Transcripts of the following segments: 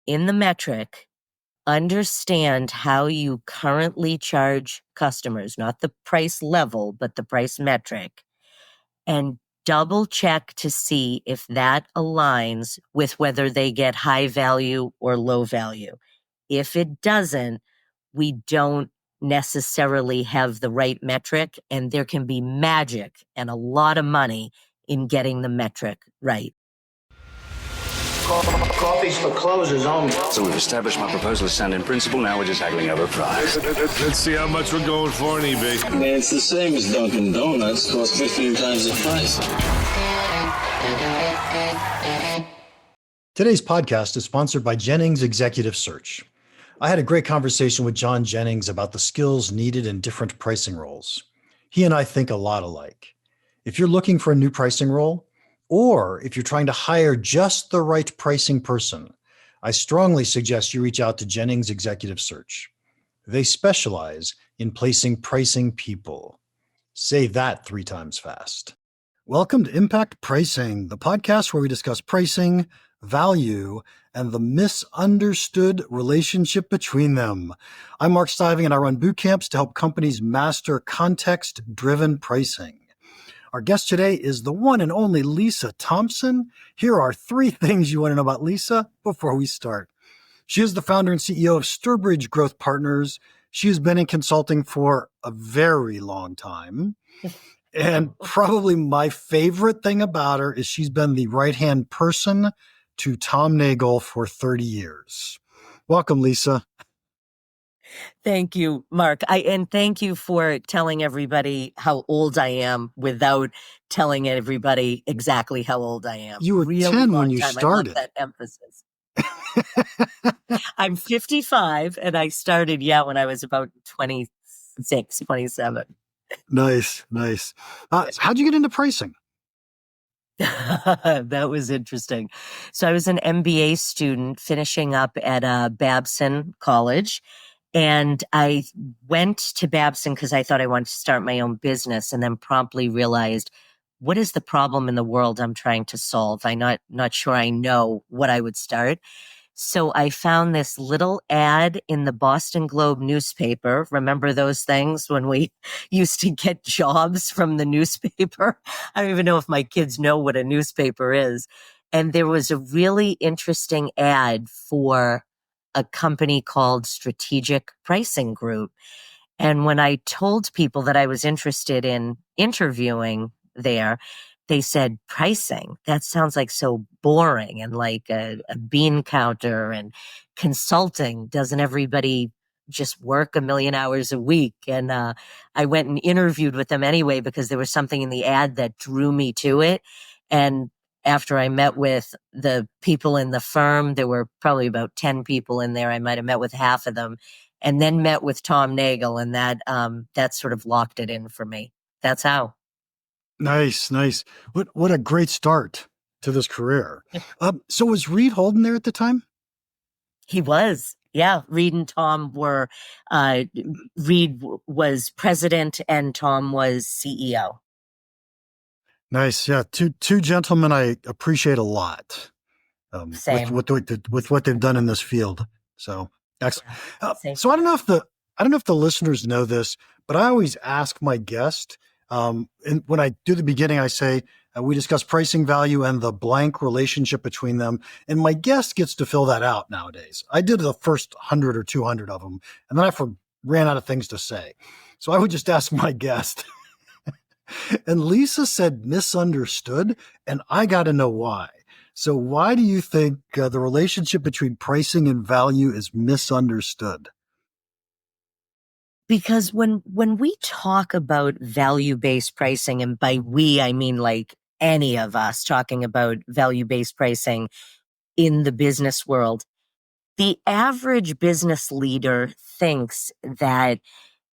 in the metric, understand how you currently charge customers, not the price level, but the price metric, and double check to see if that aligns with whether they get high value or low value. If it doesn't, we don't necessarily have the right metric, and there can be magic and a lot of money in getting the metric right. Coffee's for closers only. So we've established my proposal is sound in principle. Now we're just haggling over price. Let's see how much we're going for on eBay. Man, it's the same as Dunkin' Donuts. Costs 15 times the price. Today's podcast is sponsored by Jennings Executive Search. I had a great conversation with John Jennings about the skills needed in different pricing roles. He and I think a lot alike. If you're looking for a new pricing role, or if you're trying to hire just the right pricing person, I strongly suggest you reach out to Jennings Executive Search. They specialize in placing pricing people. Say that 3 times fast. Welcome to Impact Pricing, the podcast where we discuss pricing, value, and the misunderstood relationship between them. I'm Mark Stiving, and I run boot camps to help companies master context-driven pricing. Our guest today is the one and only Lisa Thompson. Here are 3 things you want to know about Lisa before we start. She is the founder and CEO of Sturbridge Growth Partners. She has been in consulting for a very long time. And probably my favorite thing about her is she's been the right-hand person to Tom Nagle for 30 years. Welcome, Lisa. Thank you, Mark. And thank you for telling everybody how old I am without telling everybody exactly how old I am. You were really 10 when you started. I love that emphasis. I'm 55, and I started, when I was about 26, 27. Nice. How'd you get into pricing? That was interesting. So I was an MBA student finishing up at Babson College. And I went to Babson because I thought I wanted to start my own business, and then promptly realized, what is the problem in the world I'm trying to solve? I'm not sure I know what I would start. So I found this little ad in the Boston Globe newspaper. Remember those things when we used to get jobs from the newspaper? I don't even know if my kids know what a newspaper is. And there was a really interesting ad for a company called Strategic Pricing Group. And when I told people that I was interested in interviewing there, they said, pricing, that sounds like so boring and like a bean counter, and consulting. Doesn't everybody just work 1 million hours a week? And I went and interviewed with them anyway because there was something in the ad that drew me to it. And after I met with the people in the firm, there were probably about 10 people in there. I might have met with half of them, and then met with Tom Nagle, and that sort of locked it in for me. That's how. Nice. What a great start to this career. So was Reed Holden there at the time? He was. Yeah. Reed and Tom were, Reed was president and Tom was CEO. Nice. Yeah. Two gentlemen I appreciate a lot. Same. With what they've done in this field. So excellent. Yeah, so I don't know if the listeners know this, but I always ask my guest, and when I do the beginning, I say, we discuss pricing, value, and the blank relationship between them. And my guest gets to fill that out nowadays. I did the first 100 or 200 of them, and then I ran out of things to say. So I would just ask my guest. And Lisa said misunderstood, and I got to know why. So why do you think the relationship between pricing and value is misunderstood? Because when we talk about value-based pricing, and by we, I mean like any of us talking about value-based pricing in the business world, the average business leader thinks that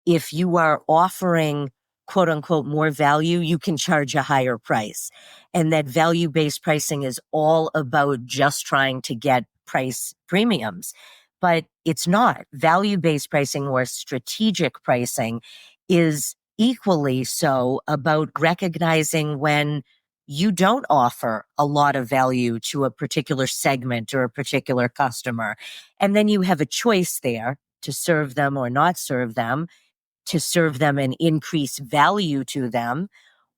if you are offering quote unquote more value, you can charge a higher price. And that value-based pricing is all about just trying to get price premiums. But it's not. Value-based pricing or strategic pricing is equally so about recognizing when you don't offer a lot of value to a particular segment or a particular customer. And then you have a choice there to serve them or not serve them, to serve them and increase value to them,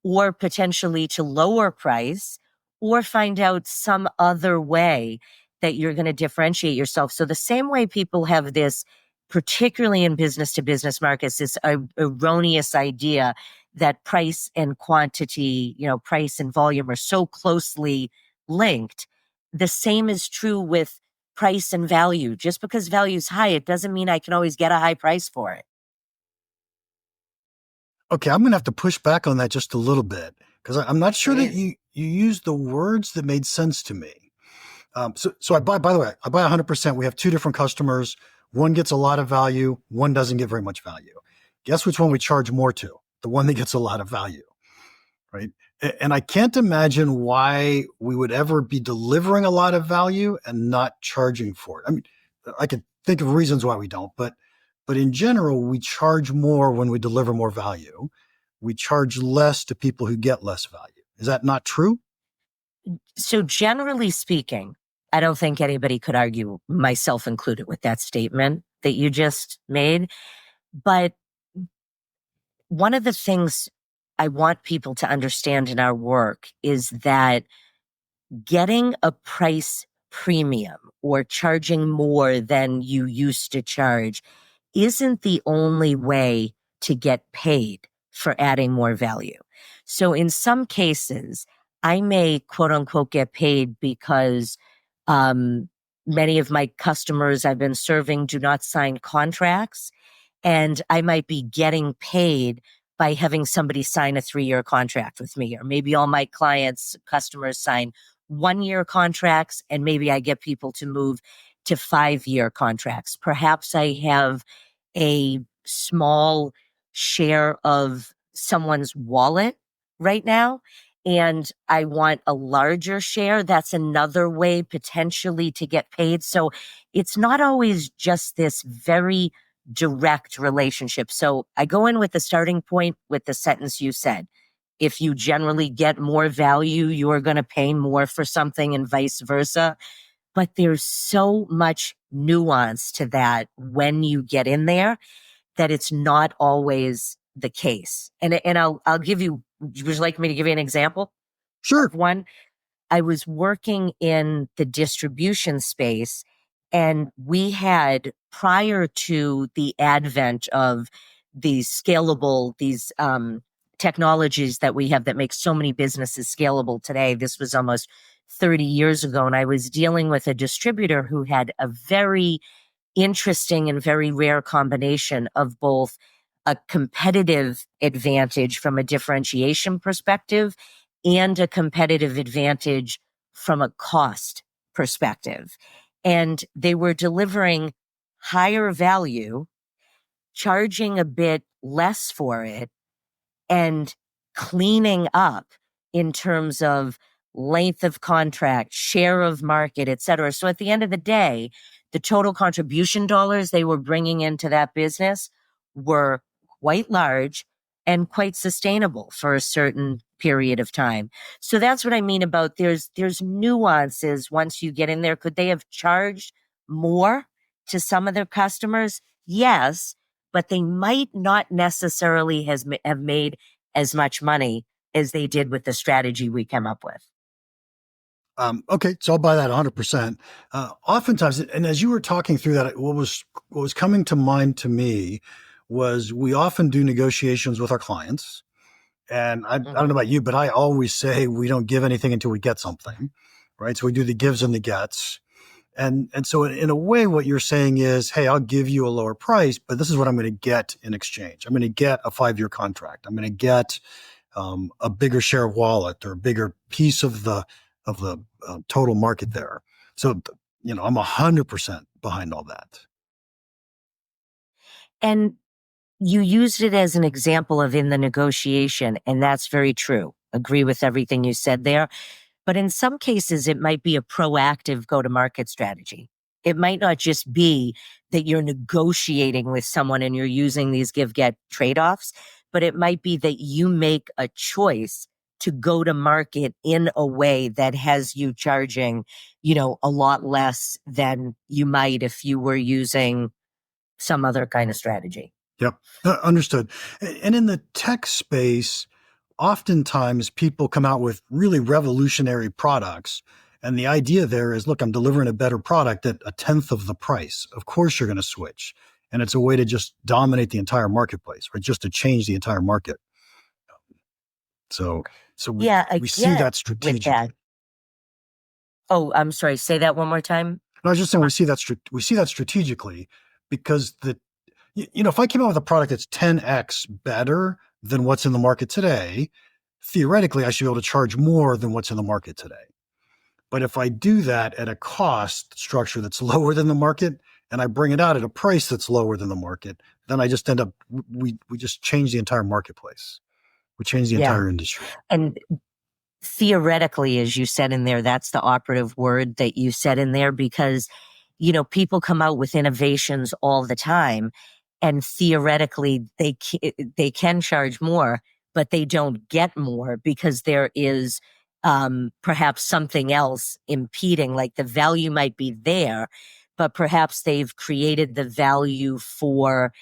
or potentially to lower price, or find out some other way that you're going to differentiate yourself. So the same way people have this, particularly in business to business markets, this erroneous idea that price and quantity, price and volume are so closely linked. The same is true with price and value. Just because value is high, it doesn't mean I can always get a high price for it. Okay, I'm going to have to push back on that just a little bit because I'm not sure that you used the words that made sense to me. So I buy, by the way, I buy 100%. We have two different customers. One gets a lot of value. One doesn't get very much value. Guess which one we charge more to? The one that gets a lot of value, right? And I can't imagine why we would ever be delivering a lot of value and not charging for it. I mean, I could think of reasons why we don't, but in general, we charge more when we deliver more value. We charge less to people who get less value. Is that not true? So generally speaking, I don't think anybody could argue, myself included, with that statement that you just made. But one of the things I want people to understand in our work is that getting a price premium or charging more than you used to charge isn't the only way to get paid for adding more value. So in some cases, I may quote unquote get paid because many of my customers I've been serving do not sign contracts, and I might be getting paid by having somebody sign a 3-year contract with me, or maybe all my customers sign 1-year contracts, and maybe I get people to move to 5-year contracts. Perhaps I have a small share of someone's wallet right now, and I want a larger share. That's another way potentially to get paid. So it's not always just this very direct relationship. So I go in with the starting point with the sentence you said. If you generally get more value, you're going to pay more for something, and vice versa. But there's so much nuance to that when you get in there that it's not always the case. And I'll give you, would you like me to give you an example? Sure. Of one? I was working in the distribution space, and we had, prior to the advent of these technologies that we have that make so many businesses scalable today. This was almost 30 years ago, and I was dealing with a distributor who had a very interesting and very rare combination of both a competitive advantage from a differentiation perspective and a competitive advantage from a cost perspective. And they were delivering higher value, charging a bit less for it, and cleaning up in terms of length of contract, share of market, et cetera. So at the end of the day, the total contribution dollars they were bringing into that business were quite large and quite sustainable for a certain period of time. So that's what I mean about there's nuances once you get in there. Could they have charged more to some of their customers? Yes, but they might not necessarily have made as much money as they did with the strategy we came up with. Okay, so I'll buy that 100%. Oftentimes, and as you were talking through that, what was coming to mind to me was we often do negotiations with our clients. And I don't know about you, but I always say we don't give anything until we get something, right? So we do the gives and the gets. And so in a way, what you're saying is, hey, I'll give you a lower price, but this is what I'm going to get in exchange. I'm going to get a 5-year contract. I'm going to get a bigger share of wallet or a bigger piece of the total market there. So, I'm 100% behind all that. And you used it as an example of in the negotiation, and that's very true. Agree with everything you said there. But in some cases, it might be a proactive go-to-market strategy. It might not just be that you're negotiating with someone and you're using these give-get trade-offs, but it might be that you make a choice to go to market in a way that has you charging, a lot less than you might if you were using some other kind of strategy. Yep. Understood. And in the tech space, oftentimes people come out with really revolutionary products. And the idea there is, look, I'm delivering a better product at a tenth of the price. Of course, you're going to switch. And it's a way to just dominate the entire marketplace, right? Just to change the entire market. So we see that strategically. That. Oh, I'm sorry. Say that one more time. No, I was just saying we see that strategically because if I came out with a product that's 10x better than what's in the market today, theoretically, I should be able to charge more than what's in the market today. But if I do that at a cost structure that's lower than the market, and I bring it out at a price that's lower than the market, then I just end up, we just change the entire marketplace. We change the entire industry. And theoretically, as you said in there, that's the operative word that you said in there, because, people come out with innovations all the time, and theoretically they can charge more, but they don't get more because there is perhaps something else impeding. Like the value might be there, but perhaps they've created the value for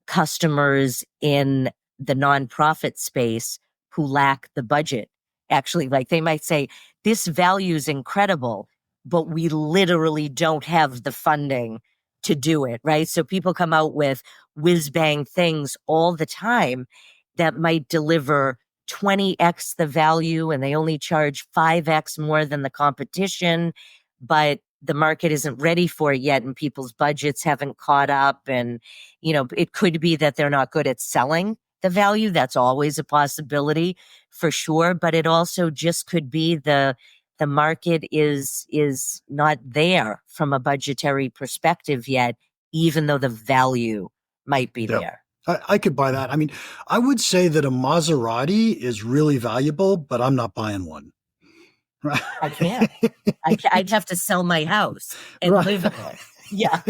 customers in the nonprofit space who lack the budget. Actually, like they might say, this value is incredible, but we literally don't have the funding to do it, right? So people come out with whiz-bang things all the time that might deliver 20x the value, and they only charge 5x more than the competition, but the market isn't ready for it yet, and people's budgets haven't caught up. And, it could be that they're not good at selling the value. That's always a possibility for sure. But it also just could be the market is not there from a budgetary perspective yet, even though the value might be there. I could buy that. I mean, I would say that a Maserati is really valuable, but I'm not buying one. I can't. I'd have to sell my house and live in it. Yeah.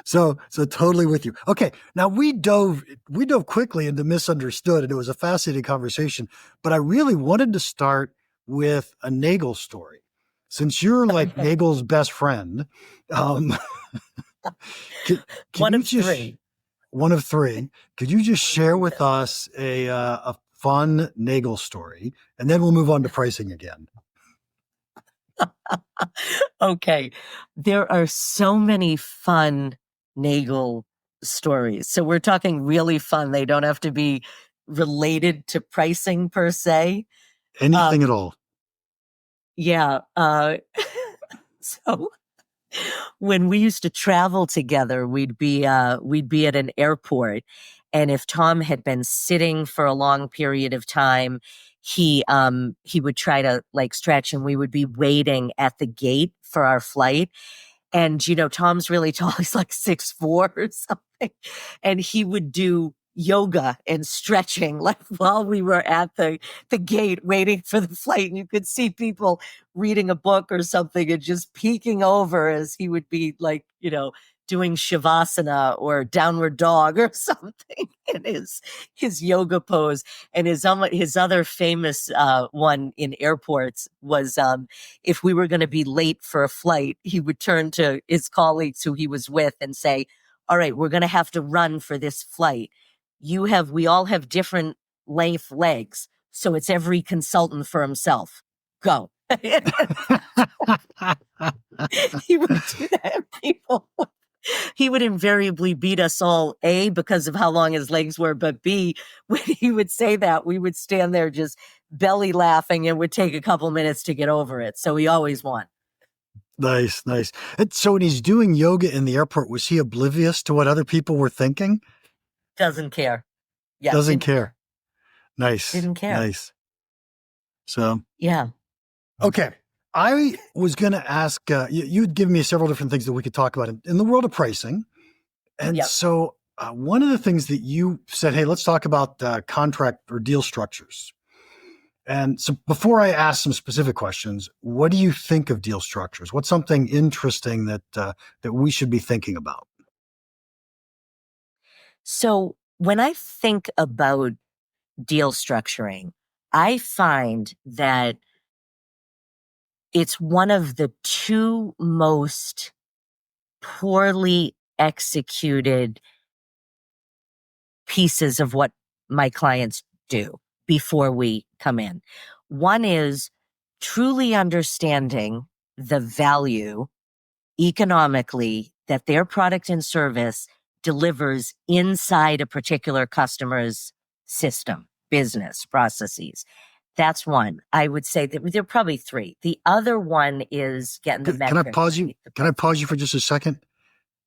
So totally with you. Okay. Now we dove quickly into misunderstood, and it was a fascinating conversation, but I really wanted to start with a Nagle story. Since you're like Nagle's best friend, can one of three. One of three. Could you just share with us a fun Nagle story, and then we'll move on to pricing again? Okay. There are so many fun Nagle stories. So we're talking really fun. They don't have to be related to pricing per se. Anything at all. Yeah. So when we used to travel together, we'd be at an airport, and if Tom had been sitting for a long period of time, he would try to like stretch, and we would be waiting at the gate for our flight. And Tom's really tall; he's like 6'4" or something, and he would do yoga and stretching like while we were at the gate waiting for the flight. And you could see people reading a book or something and just peeking over as he would be like, doing shavasana or downward dog or something in his yoga pose. And his other famous one in airports was if we were going to be late for a flight, he would turn to his colleagues who he was with and say, all right, we're going to have to run for this flight. We all have different length legs, so it's every consultant for himself. Go. He would do that. He would invariably beat us all, A, because of how long his legs were, but B, when he would say that, we would stand there just belly laughing, and it would take a couple minutes to get over it. So he always won. Nice. And so when he's doing yoga in the airport, was he oblivious to what other people were thinking? Doesn't care. Yeah. Doesn't care. Nice. Didn't care. Nice. So. Yeah. Okay. I was going to ask, you'd given me several different things that we could talk about in the world of pricing. And so one of the things that you said, hey, let's talk about contract or deal structures. And so before I ask some specific questions, what do you think of deal structures? What's something interesting that we should be thinking about? So when I think about deal structuring, I find that it's one of the two most poorly executed pieces of what my clients do before we come in. One is truly understanding the value economically that their product and service delivers inside a particular customer's system, business, processes. That's one. I would say that there are probably three. The other one is getting the Can I metrics. pause you? Can I pause you for just a second?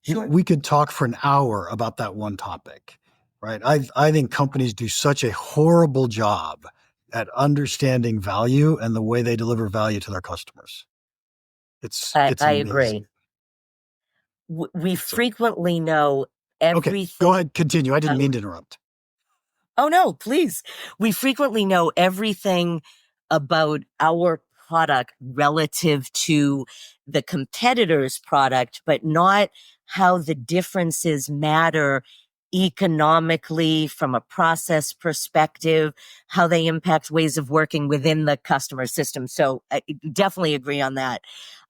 Sure. We could talk for an hour about that one topic, right? I think companies do such a horrible job at understanding value and the way they deliver value to their customers. It's I amazing. agree. We frequently know Okay, everything. go ahead, continue. I didn't mean to interrupt. Oh, no, please. We frequently know everything about our product relative to the competitor's product, but not how the differences matter economically from a process perspective, how they impact ways of working within the customer system. So I definitely agree on that.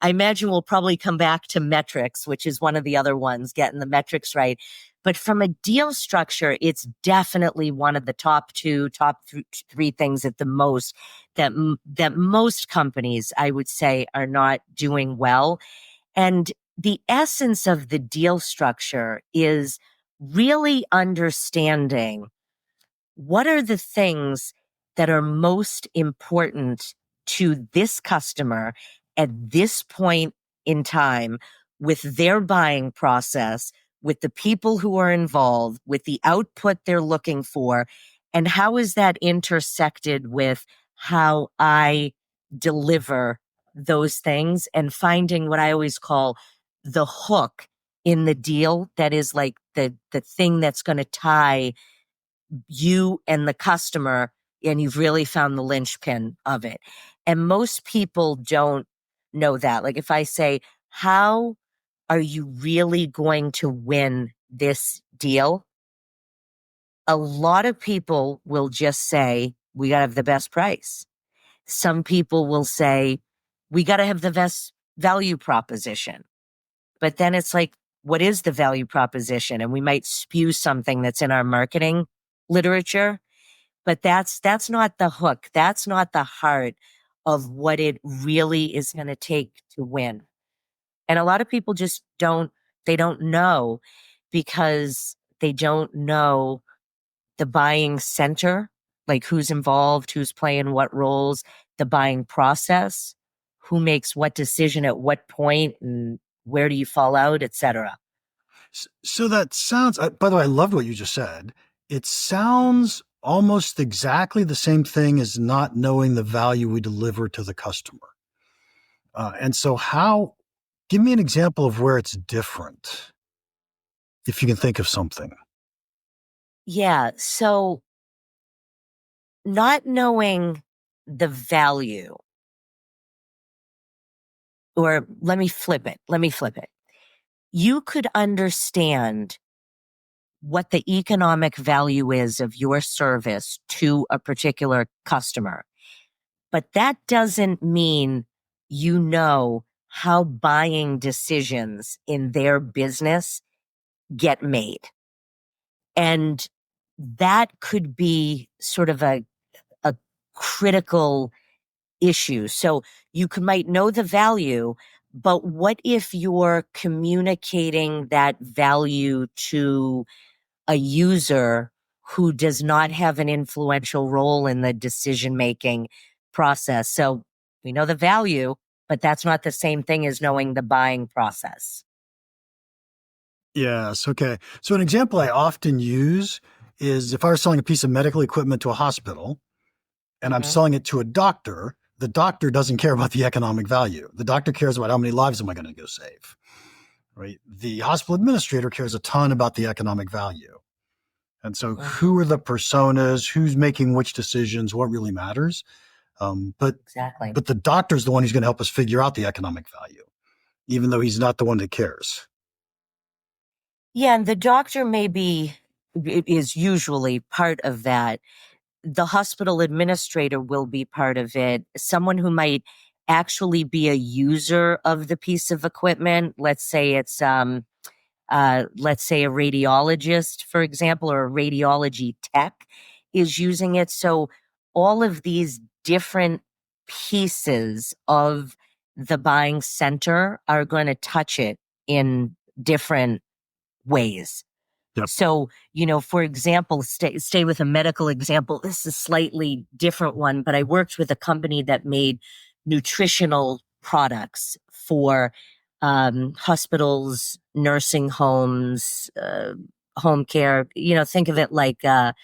I imagine we'll probably come back to metrics, which is one of the other ones, getting the metrics right. But from a deal structure, it's definitely one of the top three things at the most that most companies, I would say, are not doing well. And the essence of the deal structure is really understanding what are the things that are most important to this customer at this point in time with their buying process, with the people who are involved, with the output they're looking for, and how is that intersected with how I deliver those things, and finding what I always call the hook in the deal that is like the thing that's going to tie you and the customer, and you've really found the linchpin of it. And most people don't know that. Like if I say, how are you really going to win this deal? A lot of people will just say, we got to have the best price. Some people will say, we got to have the best value proposition. But then it's like, what is the value proposition? And we might spew something that's in our marketing literature, but that's not the hook. That's not the heart of what it really is going to take to win. And a lot of people just they don't know, because they don't know the buying center, like who's involved, who's playing what roles, the buying process, who makes what decision at what point, and where do you fall out, etc. So that sounds, by the way, I loved what you just said. It sounds almost exactly the same thing as not knowing the value we deliver to the customer. And so give me an example of where it's different, if you can think of something. Yeah. So not knowing the value, or let me flip it. You could understand what the economic value is of your service to a particular customer, but that doesn't mean you know how buying decisions in their business get made. And that could be sort of a critical issue. So might know the value, but what if you're communicating that value to a user who does not have an influential role in the decision-making process? So we know the value, but that's not the same thing as knowing the buying process. Yes. Okay. So an example I often use is if I was selling a piece of medical equipment to a hospital and I'm selling it to a doctor, the doctor doesn't care about the economic value. The doctor cares about how many lives am I going to go save, right? The hospital administrator cares a ton about the economic value. And so who are the personas, who's making which decisions, what really matters? But the doctor's the one who's going to help us figure out the economic value, even though he's not the one that cares. Yeah, and the doctor is usually part of that. the hospital administrator will be part of it. Someone who might actually be a user of the piece of equipment. Let's say it's, let's say a radiologist, for example, or a radiology tech is using it. So all of these different pieces of the buying center are going to touch it in different ways. Yep. So, for example, stay with a medical example. This is a slightly different one, but I worked with a company that made nutritional products for hospitals, nursing homes, home care. Think of it like a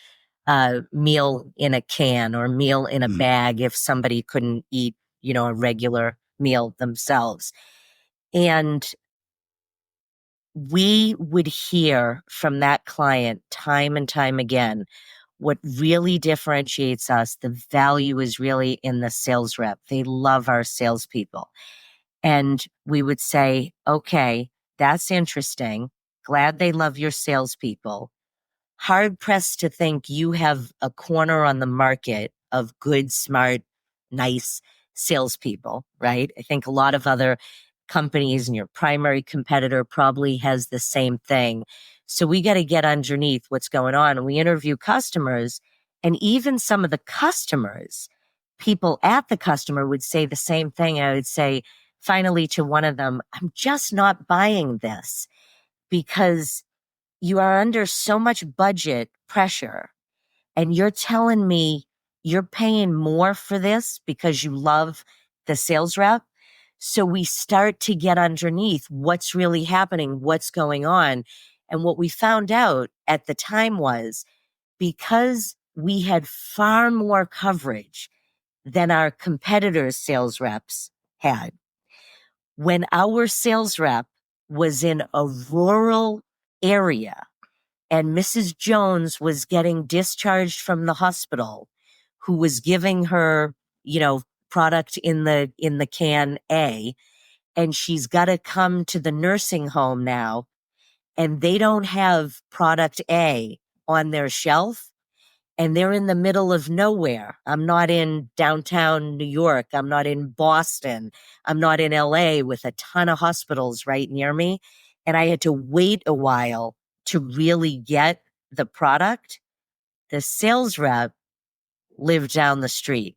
meal in a can or meal in a bag if somebody couldn't eat, a regular meal themselves. And we would hear from that client time and time again, what really differentiates us, the value is really in the sales rep. They love our salespeople. And we would say, okay, that's interesting. Glad they love your salespeople. Hard pressed to think you have a corner on the market of good, smart, nice salespeople, right? I think a lot of other companies and your primary competitor probably has the same thing. So we got to get underneath what's going on. And we interview customers, and even some of the customers, people at the customer would say the same thing. I would say finally to one of them, I'm just not buying this because you are under so much budget pressure, and you're telling me you're paying more for this because you love the sales rep. So we start to get underneath what's really happening, what's going on. And what we found out at the time was because we had far more coverage than our competitors' sales reps had. When our sales rep was in a rural area and Mrs. Jones was getting discharged from the hospital, who was giving her, product in the can A, and she's got to come to the nursing home now, and they don't have product A on their shelf, and they're in the middle of nowhere. I'm not in downtown New York. I'm not in Boston. I'm not in LA with a ton of hospitals right near me. And I had to wait a while to really get the product. The sales rep lived down the street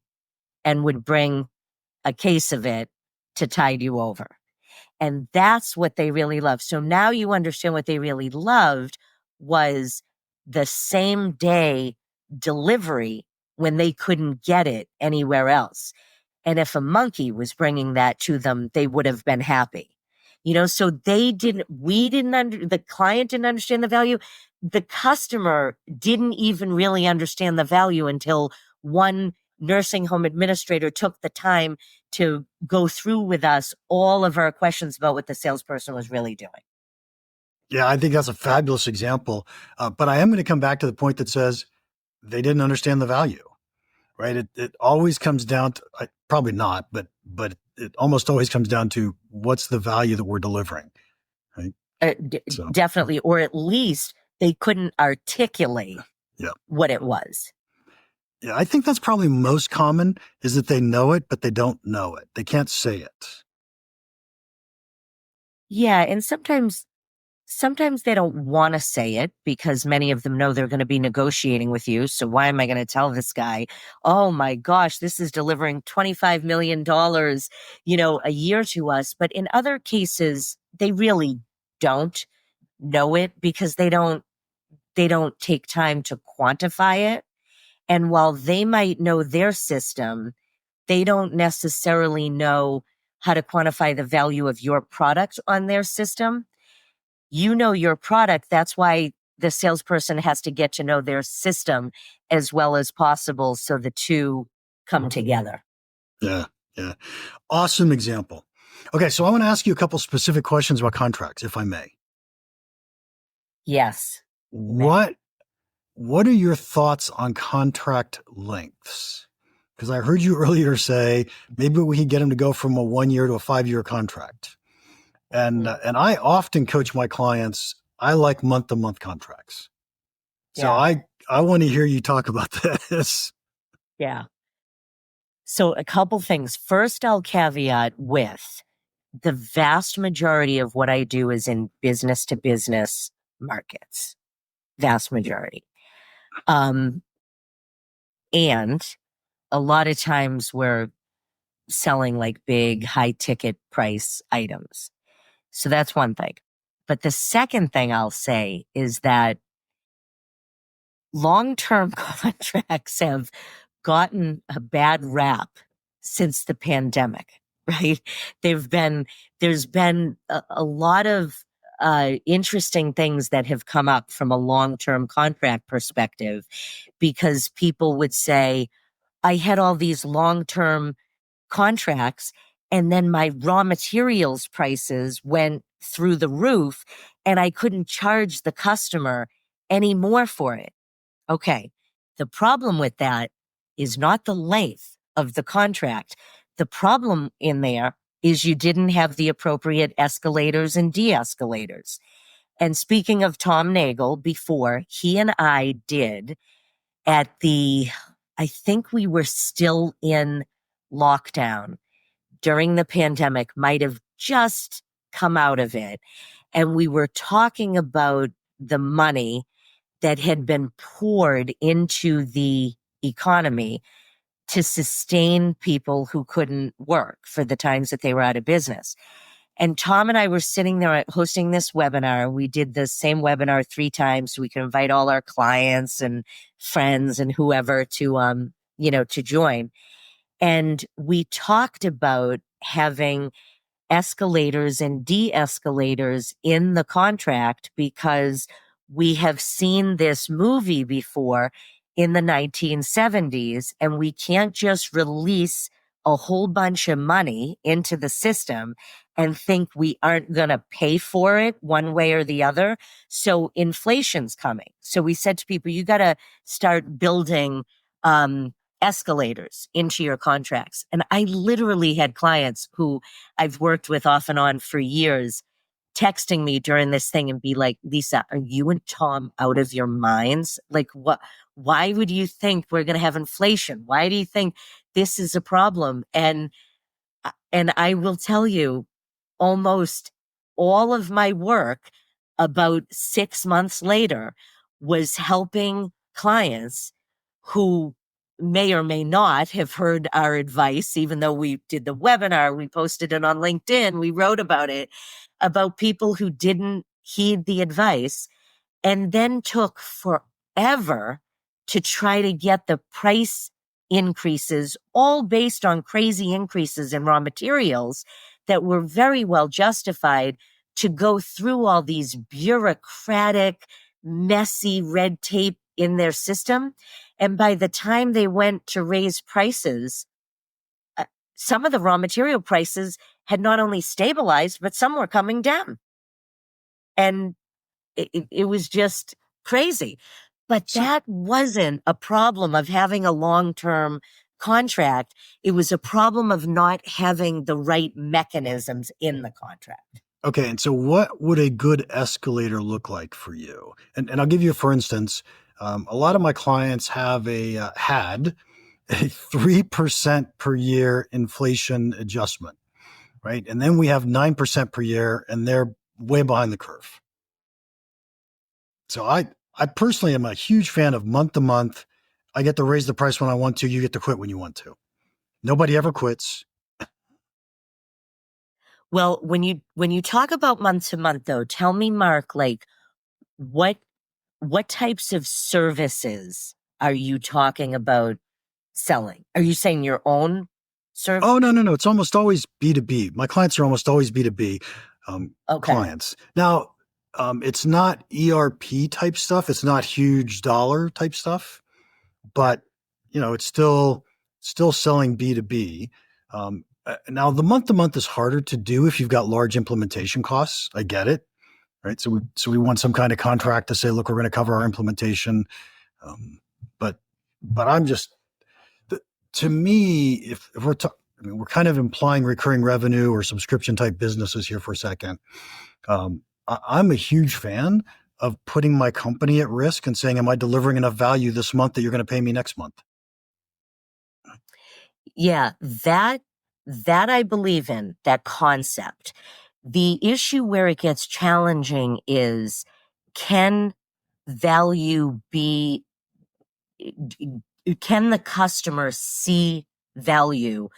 and would bring a case of it to tide you over. And that's what they really love. So now you understand what they really loved was the same day delivery when they couldn't get it anywhere else. And if a monkey was bringing that to them, they would have been happy. So the client didn't understand the value. The customer didn't even really understand the value until one nursing home administrator took the time to go through with us all of our questions about what the salesperson was really doing. Yeah, I think that's a fabulous example. But I am going to come back to the point that says they didn't understand the value, right? It always comes down to, probably not, but it almost always comes down to what's the value that we're delivering, right? Definitely, or at least they couldn't articulate what it was. Yeah, I think that's probably most common is that they know it, but they don't know it. They can't say it. Yeah, and sometimes they don't want to say it because many of them know they're going to be negotiating with you. So why am I going to tell this guy, oh my gosh, this is delivering $25 million, a year to us. But in other cases, they really don't know it because they don't take time to quantify it. And while they might know their system, they don't necessarily know how to quantify the value of your product on their system. You know your product. That's why the salesperson has to get to know their system as well as possible so the two come together. Yeah. Awesome example. Okay, so I want to ask you a couple specific questions about contracts, if I may. Yes. What are your thoughts on contract lengths? Because I heard you earlier say maybe we can get them to go from a 1 year to a 5 year contract. And I often coach my clients. I like month-to-month contracts. So I want to hear you talk about this. Yeah. So a couple things. First, I'll caveat with the vast majority of what I do is in business to business markets. Vast majority. And a lot of times we're selling like big high ticket price items. So that's one thing. But the second thing I'll say is that long-term contracts have gotten a bad rap since the pandemic, right? There's been a lot of interesting things that have come up from a long-term contract perspective, because people would say, I had all these long-term contracts and then my raw materials prices went through the roof and I couldn't charge the customer any more for it. Okay. The problem with that is not the length of the contract. The problem in there is you didn't have the appropriate escalators and de-escalators. And speaking of Tom Nagle, before, he and I did I think we were still in lockdown during the pandemic, might have just come out of it. And we were talking about the money that had been poured into the economy to sustain people who couldn't work for the times that they were out of business. And Tom and I were sitting there hosting this webinar. We did the same webinar 3 times so we could invite all our clients and friends and whoever to, to join. And we talked about having escalators and de-escalators in the contract because we have seen this movie before in the 1970s, and we can't just release a whole bunch of money into the system and think we aren't going to pay for it one way or the other. So inflation's coming. So we said to people, you got to start building escalators into your contracts. And I literally had clients who I've worked with off and on for years texting me during this thing and be like, Lisa, are you and Tom out of your minds? Like, why would you think we're going to have inflation? Why do you think this is a problem? And I will tell you, almost all of my work about 6 months later was helping clients who may or may not have heard our advice, even though we did the webinar, we posted it on LinkedIn, we wrote about it, about people who didn't heed the advice and then took forever to try to get the price increases, all based on crazy increases in raw materials that were very well justified, to go through all these bureaucratic, messy red tape in their system. And by the time they went to raise prices, some of the raw material prices had not only stabilized, but some were coming down. And it was just crazy. But that wasn't a problem of having a long-term contract. It was a problem of not having the right mechanisms in the contract. Okay. And so what would a good escalator look like for you? And I'll give you, for instance, a lot of my clients had a 3% per year inflation adjustment, right? And then we have 9% per year, and they're way behind the curve. So I personally am a huge fan of month to month. I get to raise the price when I want to. You get to quit when you want to. Nobody ever quits. Well, when you talk about month to month, though, tell me, Mark, like what types of services are you talking about selling? Are you saying your own service? Oh, no. It's almost always B2B. My clients are almost always B2B clients. Now, it's not ERP type stuff. It's not huge dollar type stuff, but it's still selling B2B. Now the month to month is harder to do if you've got large implementation costs. I get it. Right. So we want some kind of contract to say, look, we're going to cover our implementation. But I'm just, to me, if we're we're kind of implying recurring revenue or subscription type businesses here for a second. I'm a huge fan of putting my company at risk and saying, am I delivering enough value this month that you're going to pay me next month? Yeah, that I believe in, that concept. The issue where it gets challenging is, can value be, can the customer see value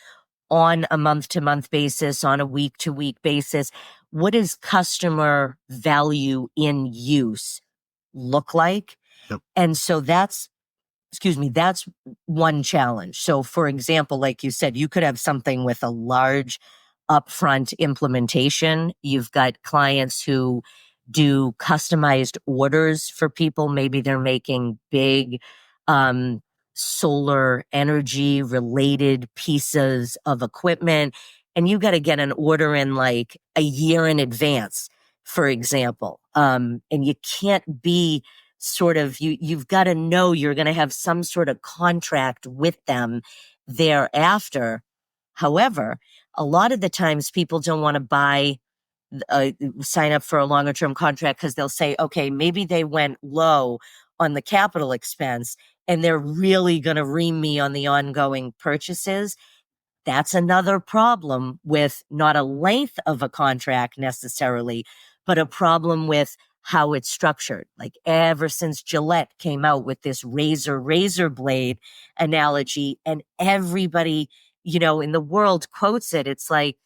on a month-to-month basis, on a week-to-week basis? What does customer value in use look like? Yep. And so that's one challenge. So for example, like you said, you could have something with a large upfront implementation. You've got clients who do customized orders for people. Maybe they're making big, solar energy related pieces of equipment, and you got to get an order in like a year in advance, for example. And you can't be sort of, you've got to know you're going to have some sort of contract with them thereafter. However, a lot of the times people don't want to sign up for a longer term contract because they'll say, okay, maybe they went low on the capital expense and they're really going to ream me on the ongoing purchases. That's another problem with not a length of a contract necessarily, but a problem with how it's structured. Like ever since Gillette came out with this razor blade analogy, and everybody, in the world quotes it, it's like,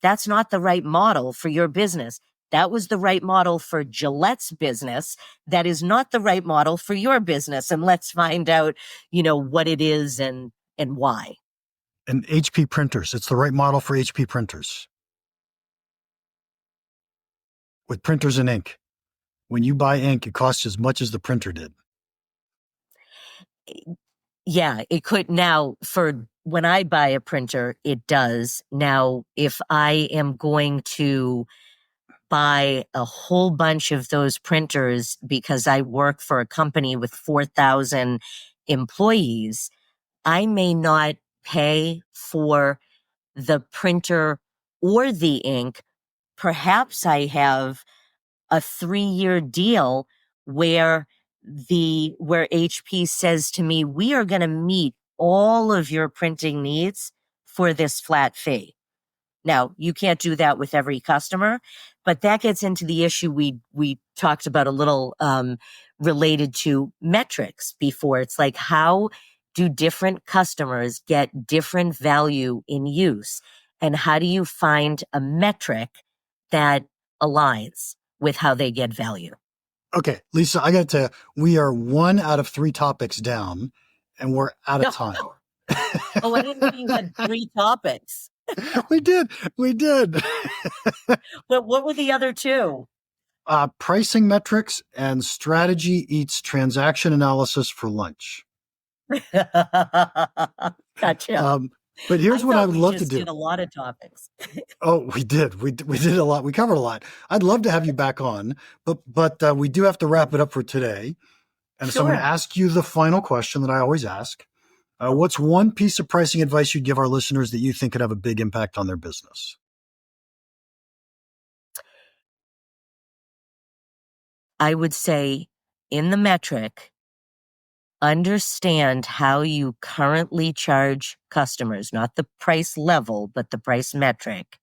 that's not the right model for your business. That was the right model for Gillette's business. That is not the right model for your business. And let's find out, what it is and why. And HP printers, it's the right model for HP printers. With printers and ink. When you buy ink, it costs as much as the printer did. Yeah, it could. Now, for when I buy a printer, it does. Now, if I am going to buy a whole bunch of those printers because I work for a company with 4,000 employees, I may not pay for the printer or the ink. Perhaps I have a 3-year deal where HP says to me, we are going to meet all of your printing needs for this flat fee. Now, you can't do that with every customer, but that gets into the issue we talked about a little, related to metrics before. It's like, how do different customers get different value in use? And how do you find a metric that aligns with how they get value? Okay, Lisa, I got to tell you, we are 1 out of 3 topics down, and we're out of time. Oh, I didn't know you had 3 topics. We did. But what were the other 2? Pricing metrics and strategy eats transaction analysis for lunch. Gotcha. But here's what I would love to do. We did a lot of topics. Oh, we did. We did a lot. We covered a lot. I'd love to have you back on, but we do have to wrap it up for today. And so I'm going to ask you the final question that I always ask. What's one piece of pricing advice you'd give our listeners that you think could have a big impact on their business? I would say, in the metric, understand how you currently charge customers, not the price level, but the price metric,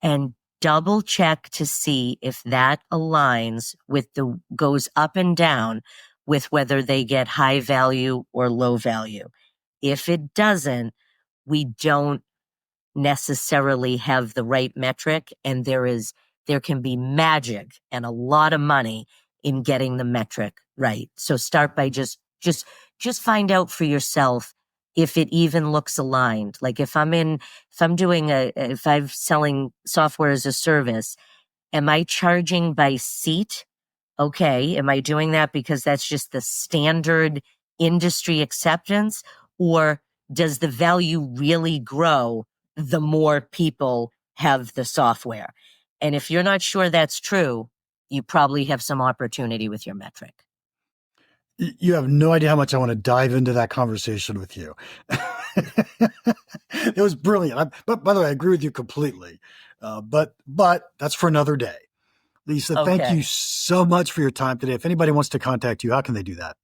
and double check to see if that aligns with goes up and down with whether they get high value or low value. If it doesn't, we don't necessarily have the right metric, and there can be magic and a lot of money in getting the metric right. So start by just find out for yourself if it even looks aligned. Like if I'm selling software as a service, am I charging by seat? Okay. Am I doing that because that's just the standard industry acceptance? Or does the value really grow the more people have the software? And if you're not sure that's true, you probably have some opportunity with your metric. You have no idea how much I want to dive into that conversation with you. It was brilliant. But by the way, I agree with you completely. But that's for another day. Lisa, thank Okay. you so much for your time today. If anybody wants to contact you, how can they do that?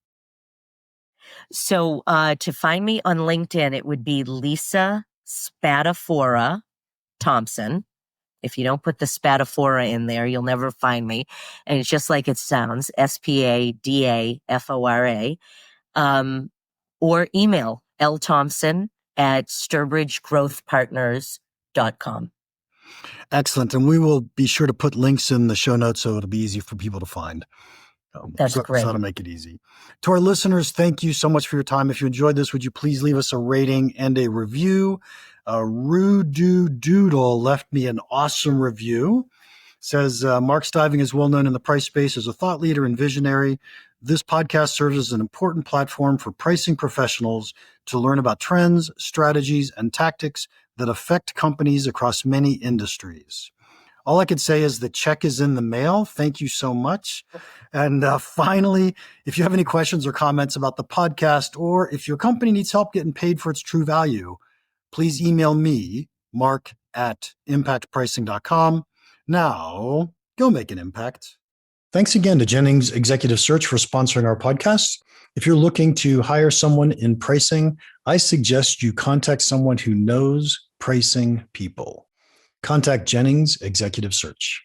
So to find me on LinkedIn, it would be Lisa Spadafora Thompson. If you don't put the Spadafora in there, you'll never find me. And it's just like it sounds, Spadafora. Or email lthompson@sturbridgegrowthpartners.com. Excellent. And we will be sure to put links in the show notes so it'll be easy for people to find. That's great. So to make it easy. To our listeners, thank you so much for your time. If you enjoyed this, would you please leave us a rating and a review? Rudu Doodle left me an awesome review. Says, Mark Stiving is well known in the price space as a thought leader and visionary. This podcast serves as an important platform for pricing professionals to learn about trends, strategies, and tactics that affect companies across many industries. All I could say is the check is in the mail. Thank you so much. And finally, if you have any questions or comments about the podcast, or if your company needs help getting paid for its true value, please email me, mark@impactpricing.com. Now, go make an impact. Thanks again to Jennings Executive Search for sponsoring our podcast. If you're looking to hire someone in pricing, I suggest you contact someone who knows pricing people. Contact Jennings Executive Search.